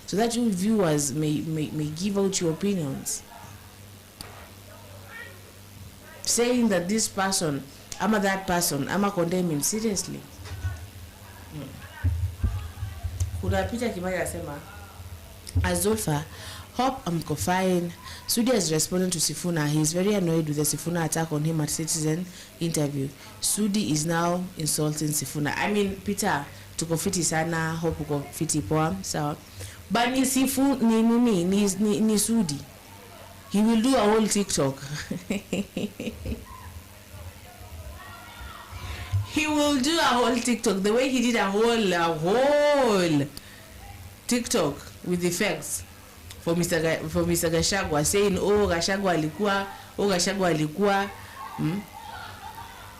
so that you viewers may give out your opinions, saying that this person, I'm that person, I'm condemn him seriously. Kuna picha Kimani asema, Azolfa, hope I'm fine. Sudi has responded to Sifuna. He is very annoyed with the Sifuna attack on him at Citizen interview. Sudi is now insulting Sifuna. I mean, Peter, tuko fiti sana, hope uko fiti poa, so. But ni Sifu, ni Sudi. He will do a whole TikTok. He will do a whole TikTok the way he did a whole TikTok with effects for Mr. Gachagua, saying, oh, Gachagua alikuwa.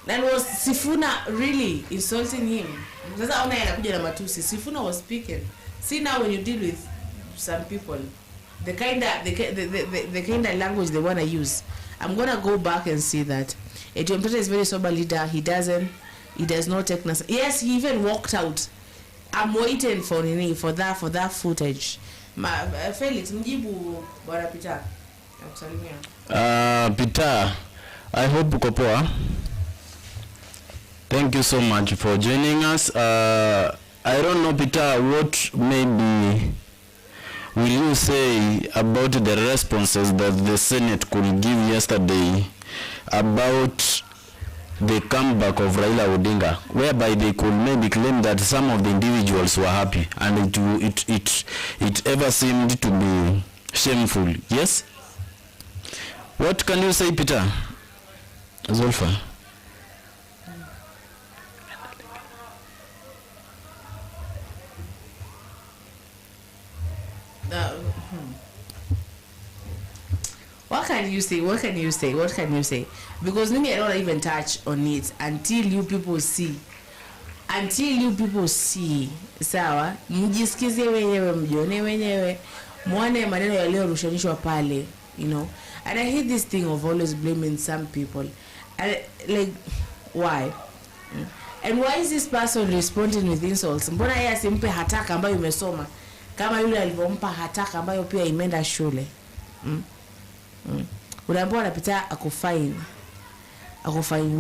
That was Sifuna really insulting him. Sasa ona yanakuja na matusi. Sifuna was speaking. See now when you deal with some people, the kind of language they want to use. I'm going to go back and see that. Etiopia is very sober leader. He does not take nothing. Yes, he even walked out. I'm waiting for that footage. Felix, mjibu bwana Peter. Nakusalimia. Peter, I hope uko poa. Thank you so much for joining us. I don't know, Peter, what maybe will you say about the responses that the Senate could give yesterday about the comeback of Raila Odinga, whereby they could maybe claim that some of the individuals were happy and it ever seemed to be shameful? Yes? What can you say, Peter? Zulfa? What can you say? Because maybe I don't even touch on it until you people see. Sawa, mjisikize wenyewe, mjione wenyewe, muone maneno yaliyorushanishwa pale, you know. And I hate this thing of always blaming some people. Like, why? And why is this person responding with insults? Mbona yeye asimpe hataka ambayo umesoma kama yule alivompa hataka ambayo pia imeenda shule? Unaambiwa anapita akufine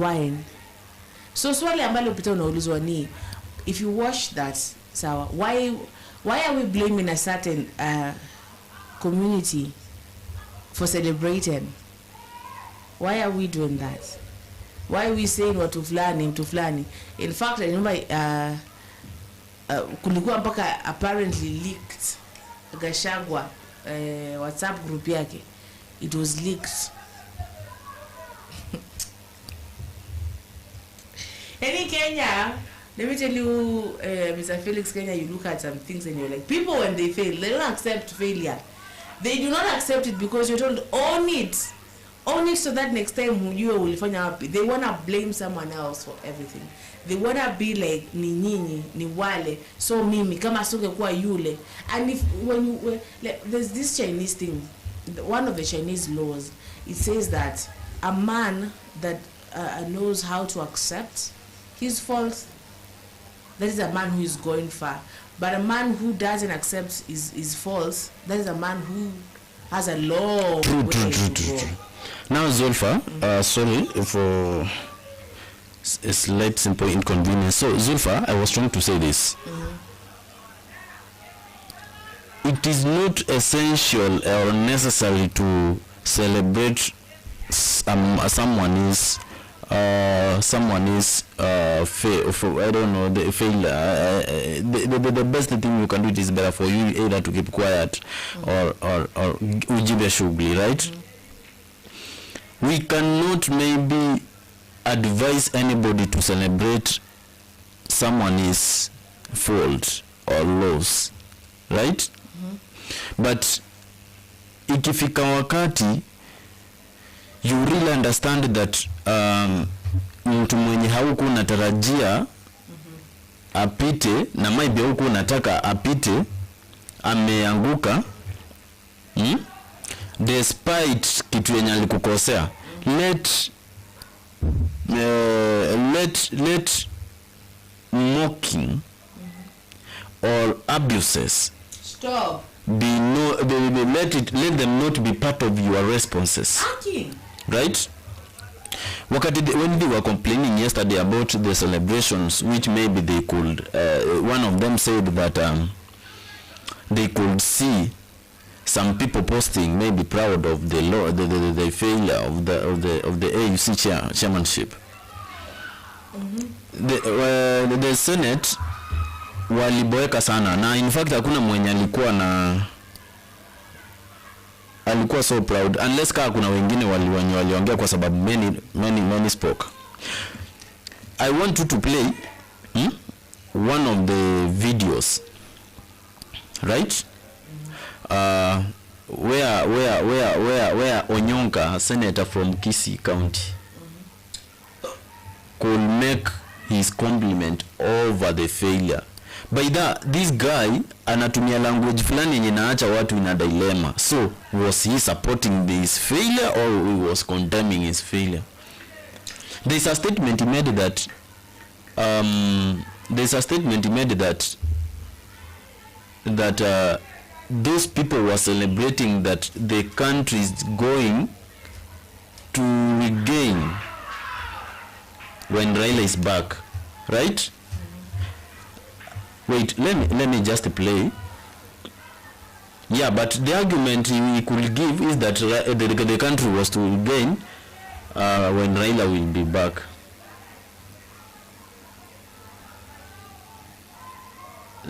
wine. So swali ambalo upita unaulizwa ni, if you watch that, sawa, why are we blaming a certain community for celebrating? Why are we doing that? Why are we saying watu fulani? In fact, I remember kulikuwa mpaka apparently leaked Gachagua WhatsApp group yake. It was leaked. Any Kenya, let me tell you, Mr. Felix, Kenya, you look at some things and you're like, people when they fail, they don't accept failure. They do not accept it because you're told, own it so that next time you will find out. They want to blame someone else for everything. They want to be like, ni nyinyi, ni wale, so mimi, kama suke kwa yule. And there's this Chinese thing, one of the Chinese laws, it says that a man that knows how to accept his faults, that is a man who is going far. But a man who doesn't accept his faults, that is a man who has a long way to go. Now, Zulfa, sorry for a slight simple inconvenience. So, Zulfa, I was trying to say this. It is not essential or necessary to celebrate someone is I don't know, the failure. The best thing you can do, it is better for you either to keep quiet or ujibe shughuli, right? We cannot maybe advise anybody to celebrate someone's fault or loss, right? But ikifika wakati you really understand that mtu mwenye hauku unatarajia apite na maybe hauku unataka apite ameanguka, despite kitu yenye alikukosea, let mocking or abuses Stop. Let them not be part of your responses. Right? When they were complaining yesterday about the celebrations, which maybe they could, one of them said that they could see some people posting, maybe proud of the failure of the AUC chairmanship. The Senate waliboeka sana, na in fact hakuna mwenye alikuwa so proud, unless kuna wengine waliongea kwa sababu many spoke. I want you to play one of the videos, right? Where Onyonka, a senator from Kisii County, could make his compliment over the failure. By that, this guy anatumia language fulani yenye inaacha watu in a dilemma. So, was he supporting this failure or he was condemning his failure? There's a statement he made that those people were celebrating that the country is going to regain when Raila is back, right? Wait, let me just play. Yeah, but the argument he could give is that the country was to regain when Raila will be back.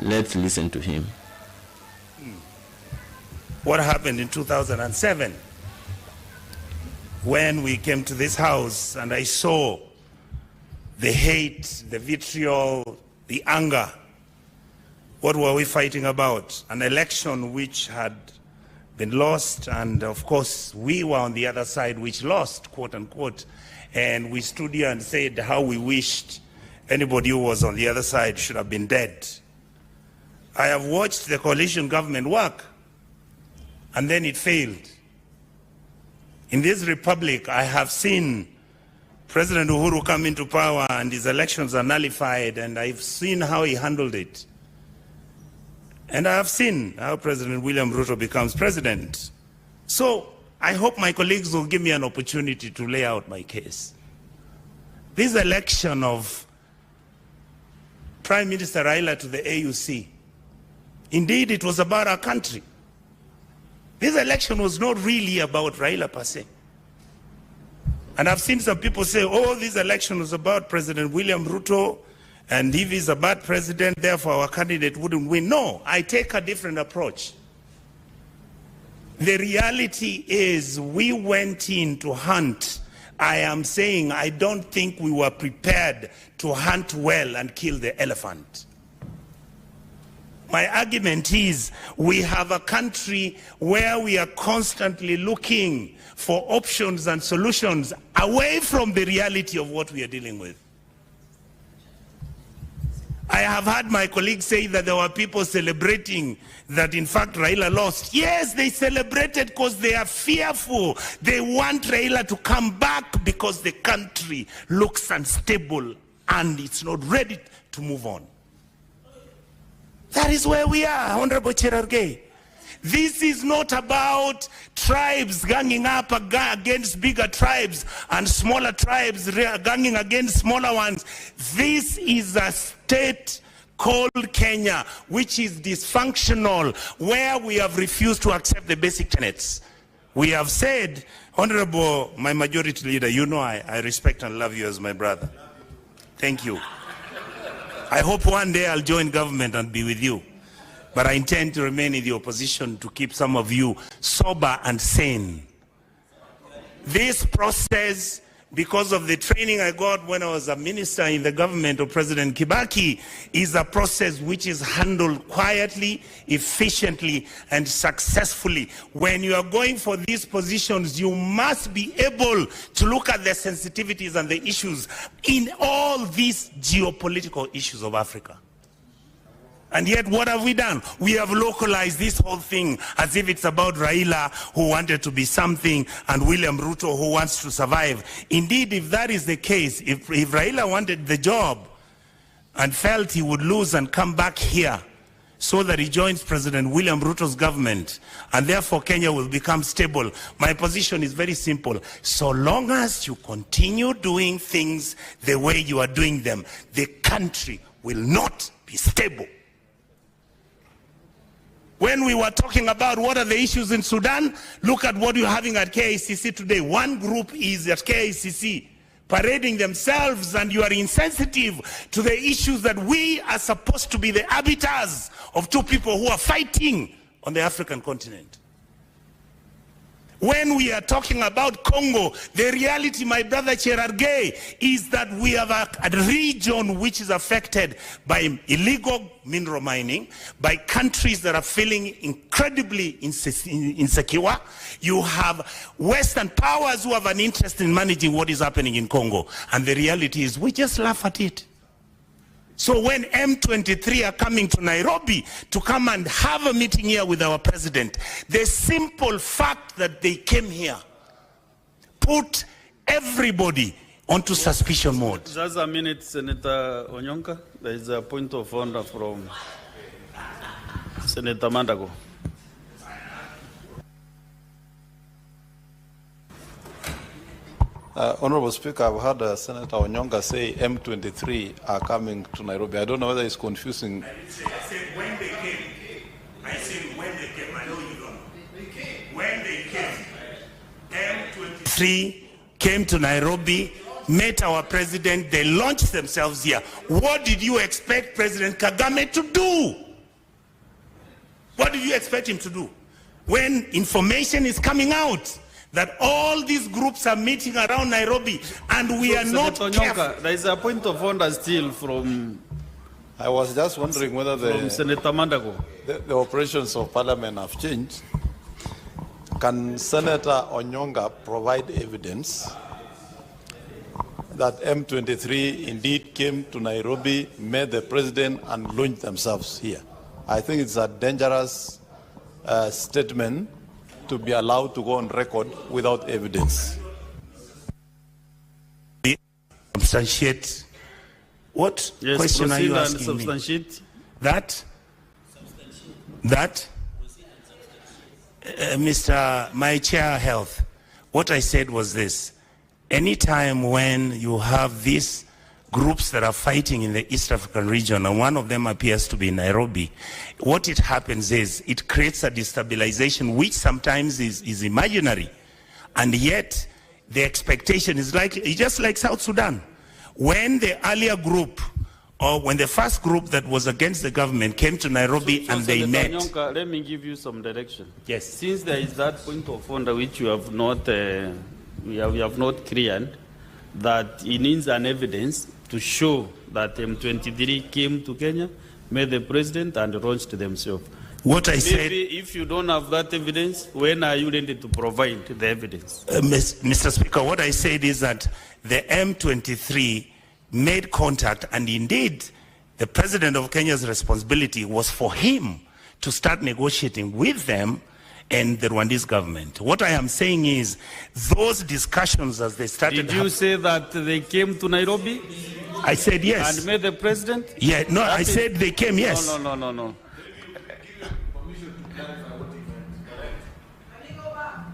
Let's listen to him. What happened in 2007 when we came to this house and I saw the hate, the vitriol, the anger. What were we fighting about? An election which had been lost, and of course we were on the other side which lost, quote unquote, and we stood here and said how we wished anybody who was on the other side should have been dead. I have watched the coalition government work, and then it failed. In this republic, I have seen President Uhuru come into power and his elections are nullified, and I've seen how he handled it. And I have seen how President William Ruto becomes president. So I hope my colleagues will give me an opportunity to lay out my case. This election of Prime Minister Raila to the AUC, indeed it was about our country. This election was not really about Raila per se. And I've seen some people say, oh, this election was about President William Ruto, and if he's a bad president, therefore our candidate wouldn't win. No, I take a different approach. The reality is we went in to hunt. I am saying I don't think we were prepared to hunt well and kill the elephant. My argument is we have a country where we are constantly looking for options and solutions away from the reality of what we are dealing with. I have heard my colleagues say that there were people celebrating that in fact Raila lost. Yes, they celebrated because they are fearful. They want Raila to come back because the country looks unstable and it's not ready to move on. That is where we are, Honorable Cherargei. This is not about tribes ganging up against bigger tribes and smaller tribes ganging against smaller ones. This is a state called Kenya, which is dysfunctional, where we have refused to accept the basic tenets. We have said, Honorable, my majority leader, you know I respect and love you as my brother. Thank you. I hope one day I'll join government and be with you. But I intend to remain in the opposition to keep some of you sober and sane. This process, because of the training I got when I was a minister in the government of President Kibaki, is a process which is handled quietly, efficiently, and successfully. When you are going for these positions, you must be able to look at the sensitivities and the issues in all these geopolitical issues of Africa. And yet, what have we done? We have localized this whole thing as if it's about Raila, who wanted to be something, and William Ruto, who wants to survive. Indeed, if that is the case, if Raila wanted the job and felt he would lose and come back here, so that he joins President William Ruto's government, and therefore Kenya will become stable. My position is very simple. So long as you continue doing things the way you are doing them, the country will not be stable. When we were talking about what are the issues in Sudan, look at what you're having at KICC today. One group is at KICC parading themselves, and you are insensitive to the issues that we are supposed to be the arbiters of two people who are fighting on the African continent. When we are talking about Congo, the reality, my brother Cherargei, is that we have a region which is affected by illegal mineral mining, by countries that are feeling incredibly insecure. You have Western powers who have an interest in managing what is happening in Congo. And the reality is we just laugh at it. So when M23 are coming to Nairobi to come and have a meeting here with our president, the simple fact that they came here put everybody onto suspicion mode. Just a minute, Senator Onyonka. There is a point of order from Senator Mandago. Honorable Speaker, I've heard Senator Onyonka say M23 are coming to Nairobi. I don't know whether it's confusing. I said when they came. I said when they came. I know you don't know. When they came, M23 came to Nairobi, met our president, they launched themselves here. What did you expect President Kagame to do? What did you expect him to do? When information is coming out that all these groups are meeting around Nairobi, and we are not careful. There is a point of order still from... I was just wondering whether from Senator Mandago. The operations of Parliament have changed. Can Senator Onyonka provide evidence that M23 indeed came to Nairobi, met the president, and launched themselves here? I think it's a dangerous statement to be allowed to go on record without evidence. Substantiate. What question are you asking substantiate me? That, Mr. My Chair Health, what I said was this. Anytime when you have these groups that are fighting in the East African region, and one of them appears to be Nairobi, what it happens is it creates a destabilization which sometimes is imaginary, and yet the expectation is just like South Sudan. When the earlier group, or when the first group that was against the government came to Nairobi and they met. Onyonka, let me give you some direction. Yes. Since there is that point of order which you have not, we have not cleared, that it needs an evidence to show that M23 came to Kenya, met the president, and launched themselves. What I said... Maybe if you don't have that evidence, when are you ready to provide the evidence? Mr. Speaker, what I said is that the M23 made contact, and indeed, the president of Kenya's responsibility was for him to start negotiating with them and the Rwandese government. What I am saying is, those discussions as they started... Did you say that they came to Nairobi? I said yes. And met the president? Yeah, no, I said they came, yes. No.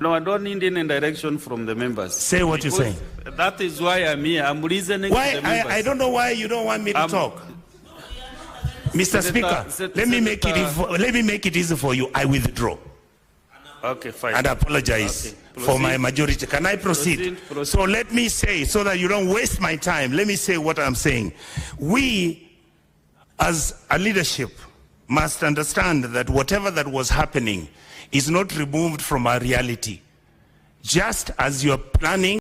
No, I don't need any direction from the members. Say what you're saying. That is why I'm here. I'm reasoning why, to the members. I don't know why you don't want me to talk. Mr. Speaker, let me make it easy for you. I withdraw. Okay, fine. And I apologize for my majority. Can I proceed? Proceed? So let me say, so that you don't waste my time, let me say what I'm saying. We, as a leadership, must understand that whatever that was happening is not removed from our reality. Just as you're planning